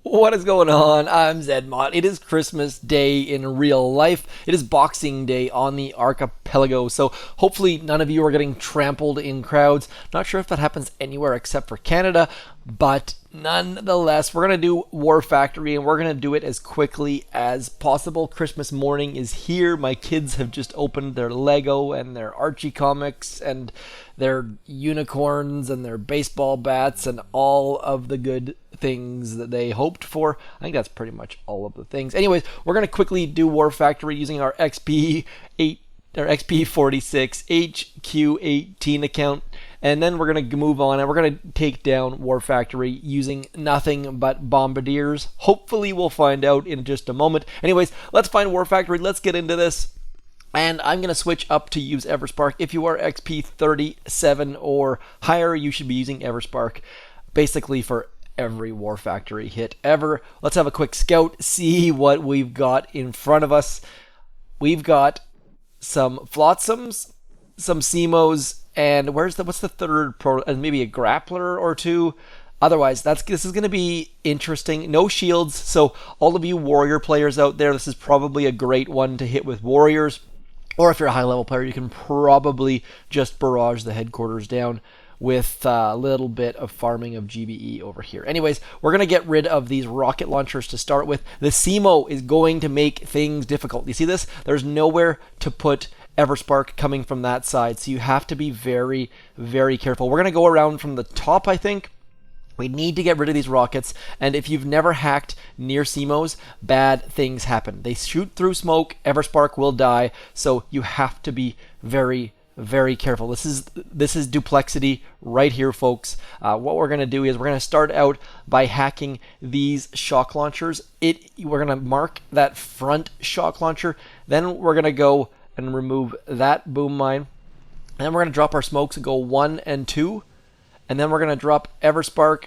What is going on? I'm zmoT. It is Christmas Day in real life. It is Boxing Day on the archipelago, so hopefully none of you are getting trampled in crowds. Not sure if that happens anywhere except for Canada, but nonetheless, we're going to do War Factory, and we're going to do it as quickly as possible. Christmas morning is here. My kids have just opened their Lego and their Archie comics and their unicorns and their baseball bats and all of the good things that they hoped for. I think that's pretty much all of the things. Anyways, we're going to quickly do War Factory using our XP46 HQ18 account. And then we're going to move on and we're going to take down War Factory using nothing but bombardiers. Hopefully we'll find out in just a moment. Anyways, let's find War Factory. Let's get into this. And I'm going to switch up to use Everspark. If you are XP37 or higher, you should be using Everspark basically for every War Factory hit ever. Let's have a quick scout, see what we've got in front of us. We've got some Flotsams, some SIMOs, and what's the third maybe a grappler or two. Otherwise, this is going to be interesting. No shields, so all of you warrior players out there, this is probably a great one to hit with warriors. Or if you're a high level player, you can probably just barrage the headquarters down with a little bit of farming of GBE over here. Anyways, we're going to get rid of these rocket launchers to start with. The SIMO is going to make things difficult. You see this? There's nowhere to put Everspark coming from that side, so you have to be very, very careful. We're going to go around from the top, I think. We need to get rid of these rockets, and if you've never hacked near SIMOs, bad things happen. They shoot through smoke, Everspark will die, so you have to be very, very careful. This is duplexity right here, folks. What we're going to do is we're going to start out by hacking these shock launchers. We're going to mark that front shock launcher, then we're going to go and remove that boom mine, and then we're going to drop our smokes and go 1 and 2. And then we're going to drop Everspark,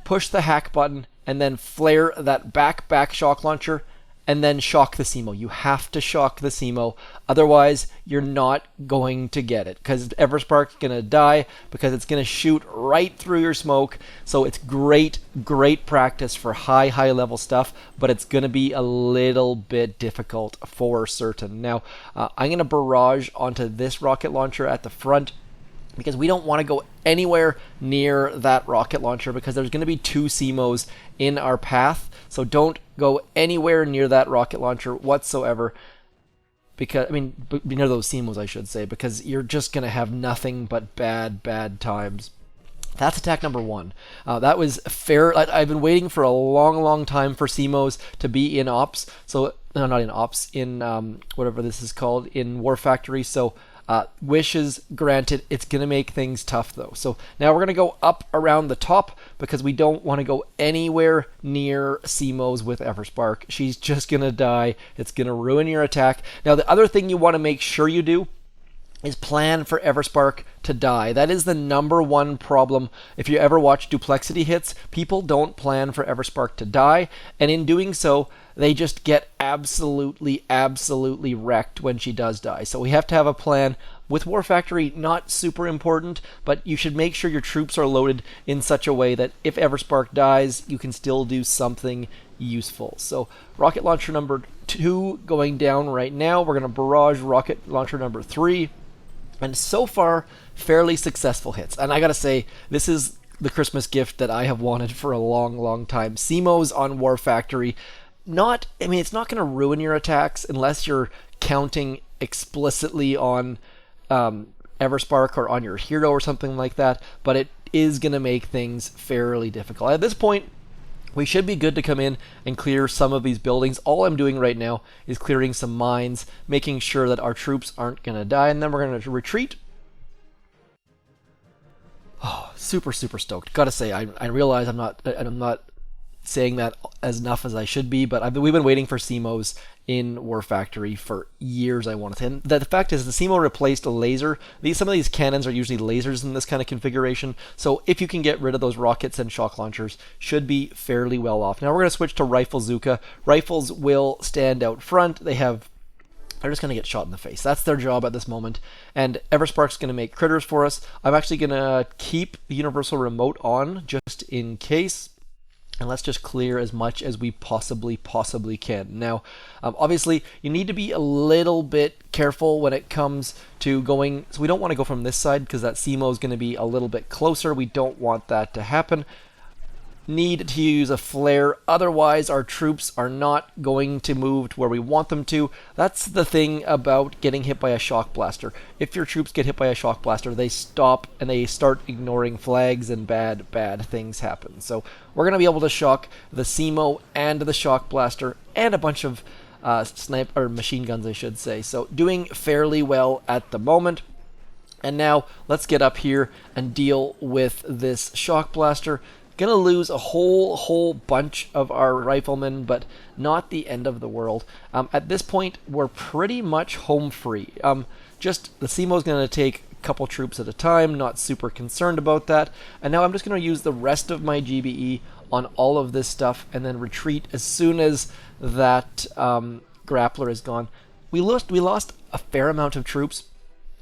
push the hack button, and then flare that back shock launcher, and then shock the SIMO. You have to shock the SIMO, otherwise you're not going to get it, because Everspark's going to die, because it's going to shoot right through your smoke. So it's great practice for high level stuff, but it's going to be a little bit difficult for certain. Now, I'm going to barrage onto this rocket launcher at the front, because we don't want to go anywhere near that rocket launcher, because there's going to be 2 SIMOs in our path. So don't go anywhere near that rocket launcher whatsoever, because near those SIMOs, I should say, because you're just going to have nothing but bad times. That's attack number 1. That was fair. I've been waiting for a long time for SIMOs to be in ops. So no, not in ops, in whatever this is called, in War Factory. So wishes granted. It's going to make things tough though. So now we're going to go up around the top, because we don't want to go anywhere near SIMOs with Everspark. She's just going to die. It's going to ruin your attack. Now the other thing you want to make sure you do is plan for Everspark to die. That is the number one problem. If you ever watch duplexity hits, people don't plan for Everspark to die, and in doing so, they just get absolutely wrecked when she does die. So we have to have a plan. With War Factory, not super important, but you should make sure your troops are loaded in such a way that if Everspark dies, you can still do something useful. So rocket launcher number 2 going down right now. We're going to barrage rocket launcher number 3. And so far, fairly successful hits. And I gotta say, this is the Christmas gift that I have wanted for a long time. SIMOs on War Factory. It's not gonna ruin your attacks unless you're counting explicitly on Everspark or on your hero or something like that, but it is gonna make things fairly difficult. At this point, we should be good to come in and clear some of these buildings. All I'm doing right now is clearing some mines, making sure that our troops aren't going to die, and then we're going to retreat. Oh, super stoked. Gotta say, I realize I'm not saying that as enough as I should be, but we've been waiting for SIMOs in War Factory for years, I want to say. And the fact is, the SIMO replaced a laser. Some of these cannons are usually lasers in this kind of configuration, so if you can get rid of those rockets and shock launchers, should be fairly well off. Now we're going to switch to Rifle Zooka. Rifles will stand out front. They have they're just going to get shot in the face. That's their job at this moment. And Everspark's going to make critters for us. I'm actually going to keep the universal remote on just in case. And let's just clear as much as we possibly can. Now, obviously, you need to be a little bit careful when it comes to going. So we don't want to go from this side because that SIMO is going to be a little bit closer. We don't want that to happen. Need to use a flare, otherwise our troops are not going to move to where we want them to. That's the thing about getting hit by a shock blaster. If your troops get hit by a shock blaster, they stop and they start ignoring flags and bad things happen. So we're going to be able to shock the SIMO and the shock blaster and a bunch of sniper or machine guns, I should say. So doing fairly well at the moment. And now let's get up here and deal with this shock blaster. Gonna lose a whole bunch of our riflemen, but not the end of the world. At this point, we're pretty much home free. Just the SIMO's gonna take a couple troops at a time, not super concerned about that. And now I'm just gonna use the rest of my GBE on all of this stuff and then retreat as soon as that grappler is gone. We lost a fair amount of troops,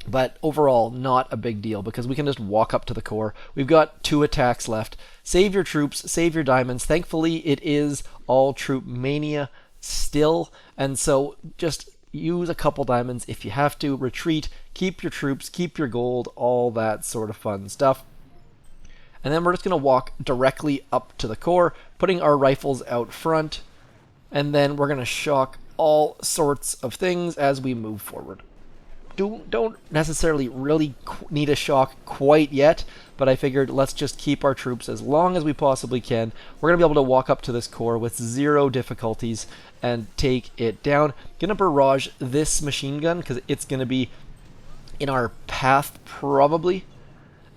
but overall not a big deal because we can just walk up to the core. We've got 2 attacks left. Save your troops, save your diamonds. Thankfully it is all troop mania still, and so just use a couple diamonds if you have to. Retreat, keep your troops, keep your gold, all that sort of fun stuff. And then we're just going to walk directly up to the core, putting our rifles out front, and then we're going to shock all sorts of things as we move forward. Don't necessarily really need a shock quite yet, but I figured let's just keep our troops as long as we possibly can. We're going to be able to walk up to this core with 0 difficulties and take it down. Going to barrage this machine gun because it's going to be in our path probably,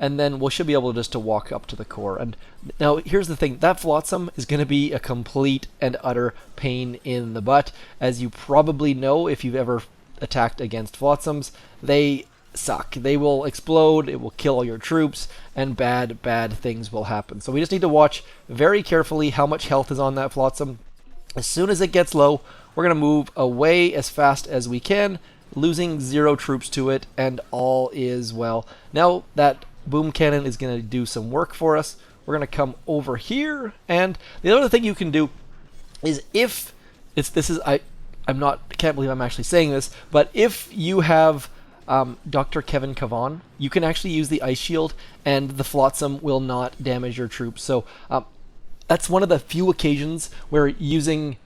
and then we should be able just to walk up to the core. And now here's the thing, that Flotsam is going to be a complete and utter pain in the butt. As you probably know if you've ever attacked against Flotsams, they suck. They will explode, it will kill all your troops, and bad things will happen. So we just need to watch very carefully how much health is on that Flotsam. As soon as it gets low, we're going to move away as fast as we can, losing 0 troops to it, and all is well. Now that boom cannon is going to do some work for us. We're going to come over here, and the other thing you can do is if it's I can't believe I'm actually saying this, but if you have Dr. Kevin Kavan, you can actually use the ice shield and the Flotsam will not damage your troops. So that's one of the few occasions where using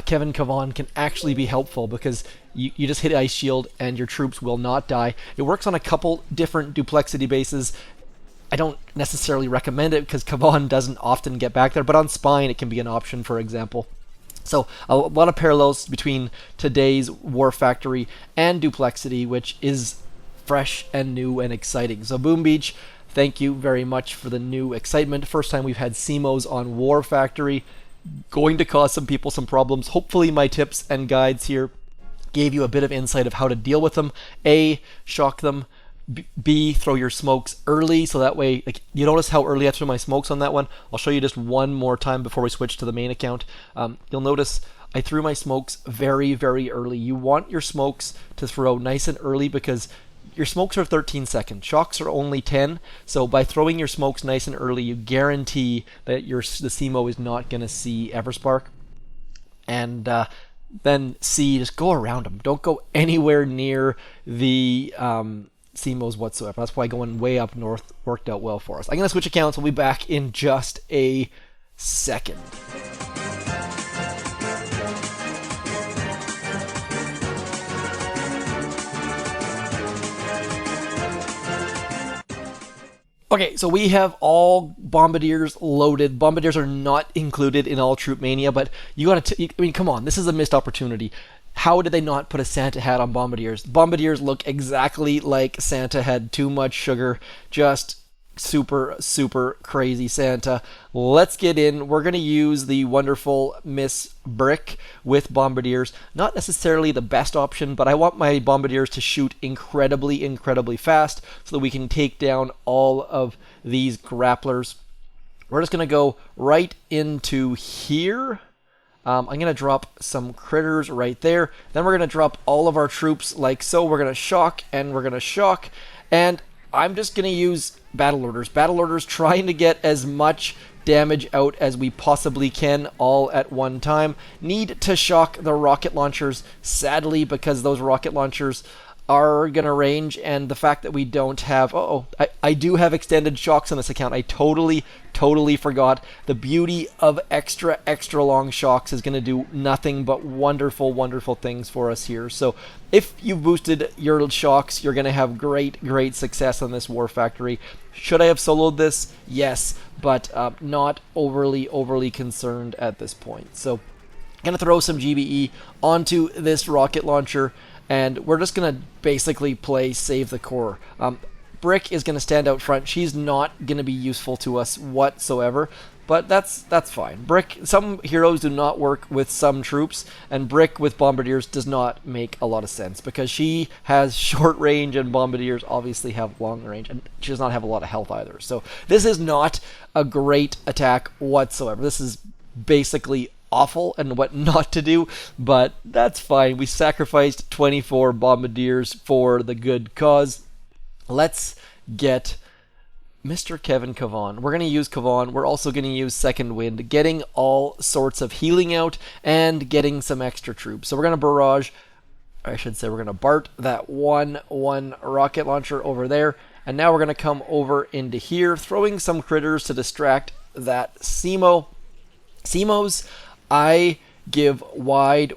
Kevin Kavan can actually be helpful because you just hit ice shield and your troops will not die. It works on a couple different duplexity bases. I don't necessarily recommend it because Kavan doesn't often get back there, but on Spine it can be an option, for example. So a lot of parallels between today's War Factory and Duplexity, which is fresh and new and exciting. So Boom Beach, thank you very much for the new excitement. First time we've had SIMOs on War Factory. Going to cause some people some problems. Hopefully my tips and guides here gave you a bit of insight of how to deal with them. A, shock them. B, throw your smokes early, so that way, like, you notice how early I threw my smokes on that one. I'll show you just one more time before we switch to the main account. You'll notice I threw my smokes very early. You want your smokes to throw nice and early because your smokes are 13 seconds. Shocks are only 10, so by throwing your smokes nice and early, you guarantee that the SIMO is not going to see Everspark. And then C, just go around them. Don't go anywhere near the SIMOs whatsoever. That's why going way up north worked out well for us. I'm going to switch accounts. We'll be back in just a second. Okay, so we have all Bombardiers loaded. Bombardiers are not included in all Troop Mania, but you gotta, I mean, come on, this is a missed opportunity. How did they not put a Santa hat on Bombardiers? Bombardiers look exactly like Santa had too much sugar, just super crazy Santa. Let's get in. We're going to use the wonderful Miss Brick with Bombardiers. Not necessarily the best option, but I want my Bombardiers to shoot incredibly fast so that we can take down all of these grapplers. We're just going to go right into here. I'm going to drop some critters right there. Then we're going to drop all of our troops like so. We're going to shock, and we're going to shock. And I'm just going to use battle orders. Battle orders trying to get as much damage out as we possibly can all at one time. Need to shock the rocket launchers, sadly, because those rocket launchers are going to range, and the fact that we don't have... I do have extended shocks on this account. I totally forgot. The beauty of extra long shocks is going to do nothing but wonderful things for us here. So if you've boosted your shocks, you're going to have great success on this War Factory. Should I have soloed this? Yes, but not overly concerned at this point. So I'm going to throw some GBE onto this rocket launcher, and we're just going to basically play Save the Core. Brick is going to stand out front. She's not going to be useful to us whatsoever, but that's fine. Brick, some heroes do not work with some troops, and Brick with Bombardiers does not make a lot of sense, because she has short range and Bombardiers obviously have long range, and she does not have a lot of health either. So this is not a great attack whatsoever. This is basically awful and what not to do, but that's fine. We sacrificed 24 Bombardiers for the good cause. Let's get Mr. Kevin Kavan. We're going to use Kavan. We're also going to use Second Wind, getting all sorts of healing out and getting some extra troops. So we're going to barrage, I should say we're going to Bart that one rocket launcher over there, and now we're going to come over into here, throwing some critters to distract that SIMO. SIMOs I give wide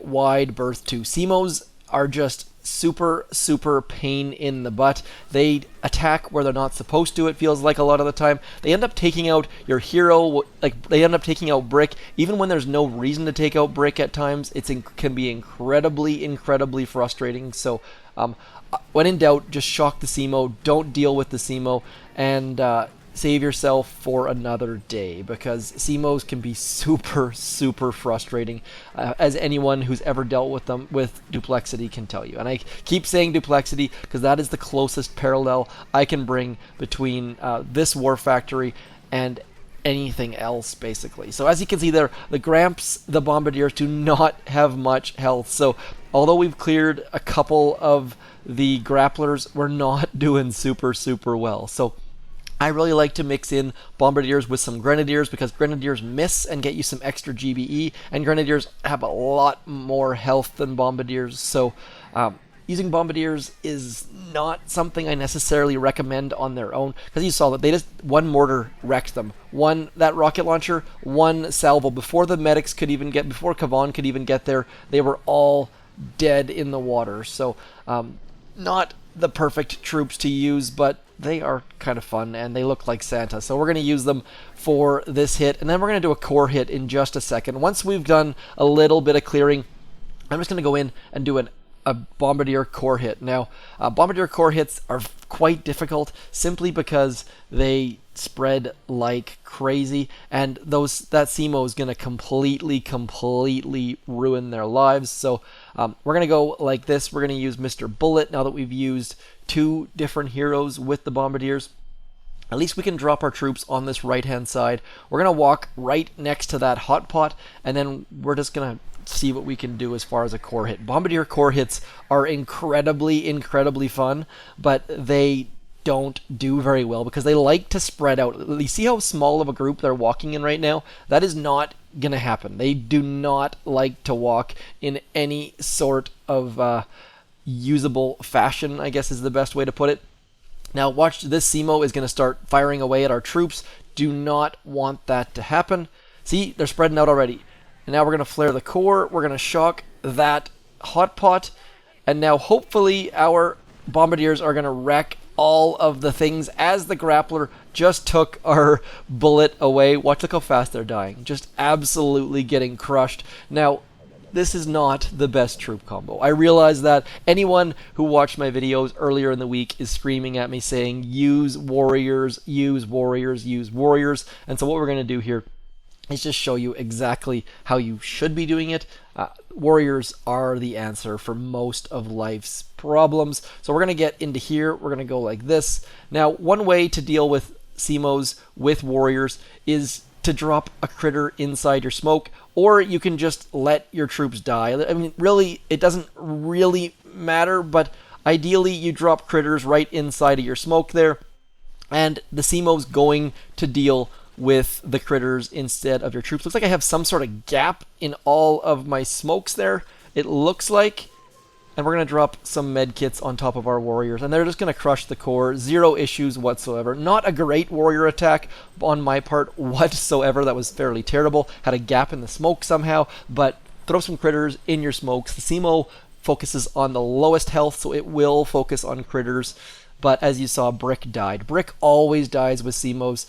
berth to. SIMOs are just super pain in the butt. They attack where they're not supposed to, it feels like a lot of the time. They end up taking out your hero, like they end up taking out Brick, even when there's no reason to take out Brick at times. It can be incredibly frustrating. So when in doubt, just shock the SIMO, don't deal with the SIMO, and save yourself for another day, because SIMOs can be super frustrating, as anyone who's ever dealt with them with Duplexity can tell you. And I keep saying Duplexity because that is the closest parallel I can bring between this War Factory and anything else, basically. So as you can see there, the Gramps, the Bombardiers do not have much health. So although we've cleared a couple of the grapplers, we're not doing super well. So I really like to mix in Bombardiers with some Grenadiers, because Grenadiers miss and get you some extra GBE, and Grenadiers have a lot more health than Bombardiers. So using Bombardiers is not something I necessarily recommend on their own, because you saw that they just, one mortar wrecked them. That rocket launcher, one salvo. Before the medics could even get, before Kavan could even get there, they were all dead in the water. So not the perfect troops to use, but they are kind of fun, and they look like Santa. So we're going to use them for this hit, and then we're going to do a core hit in just a second. Once we've done a little bit of clearing, I'm just going to go in and do a Bombardier core hit. Now, Bombardier core hits are quite difficult, simply because they spread like crazy, and that SIMO is going to completely ruin their lives. So we're going to go like this. We're going to use Mr. Bullet now that we've used 2 different heroes with the Bombardiers. At least we can drop our troops on this right-hand side. We're going to walk right next to that hot pot, and then we're just going to see what we can do as far as a core hit. Bombardier core hits are incredibly fun, but they don't do very well because they like to spread out. You see how small of a group they're walking in right now? That is not going to happen. They do not like to walk in any sort of usable fashion, I guess is the best way to put it. Now watch, this SIMO is going to start firing away at our troops. Do not want that to happen. See, they're spreading out already. And now we're going to flare the core. We're going to shock that hot pot. And now hopefully our Bombardiers are going to wreck all of the things as the grappler just took our bullet away. Watch, look how fast they're dying. Just absolutely getting crushed. Now, this is not the best troop combo. I realize that anyone who watched my videos earlier in the week is screaming at me saying, use warriors, use warriors, use warriors. And so what we're going to do here is just show you exactly how you should be doing it. Warriors are the answer for most of life's problems. So we're going to get into here. We're going to go like this. Now, one way to deal with SIMOs with warriors is to drop a critter inside your smoke, or you can just let your troops die. I mean, really, it doesn't really matter, but ideally you drop critters right inside of your smoke there, and the SIMO's going to deal with the critters instead of your troops. Looks like I have some sort of gap in all of my smokes there, it looks like. And we're going to drop some med kits on top of our warriors, and they're just going to crush the core. Zero issues whatsoever. Not a great warrior attack on my part whatsoever. That was fairly terrible. Had a gap in the smoke somehow, but throw some critters in your smokes. The SIMO focuses on the lowest health, so it will focus on critters. But as you saw, Brick died. Brick always dies with SIMOs.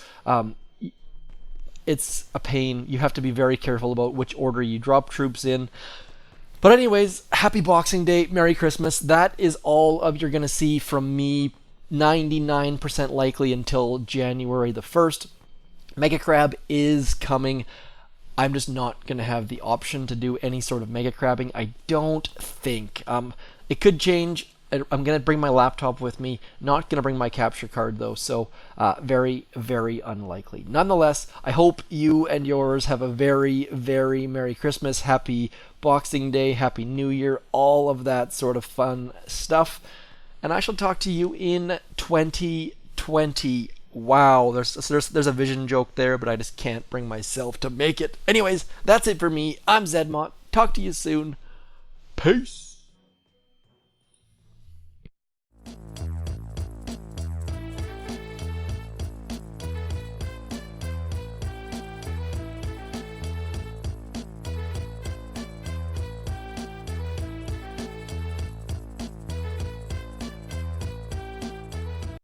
It's a pain. You have to be very careful about which order you drop troops in. But anyways, happy Boxing Day, Merry Christmas. That is all of you're going to see from me, 99% likely until January the 1st. Mega Crab is coming. I'm just not going to have the option to do any sort of Mega Crabbing, I don't think. It could change. I'm going to bring my laptop with me. Not going to bring my capture card, though, so very, very unlikely. Nonetheless, I hope you and yours have a very, very Merry Christmas, Happy Boxing Day, Happy New Year, all of that sort of fun stuff. And I shall talk to you in 2020. Wow, there's a vision joke there, but I just can't bring myself to make it. Anyways, that's it for me. I'm zmoT. Talk to you soon. Peace.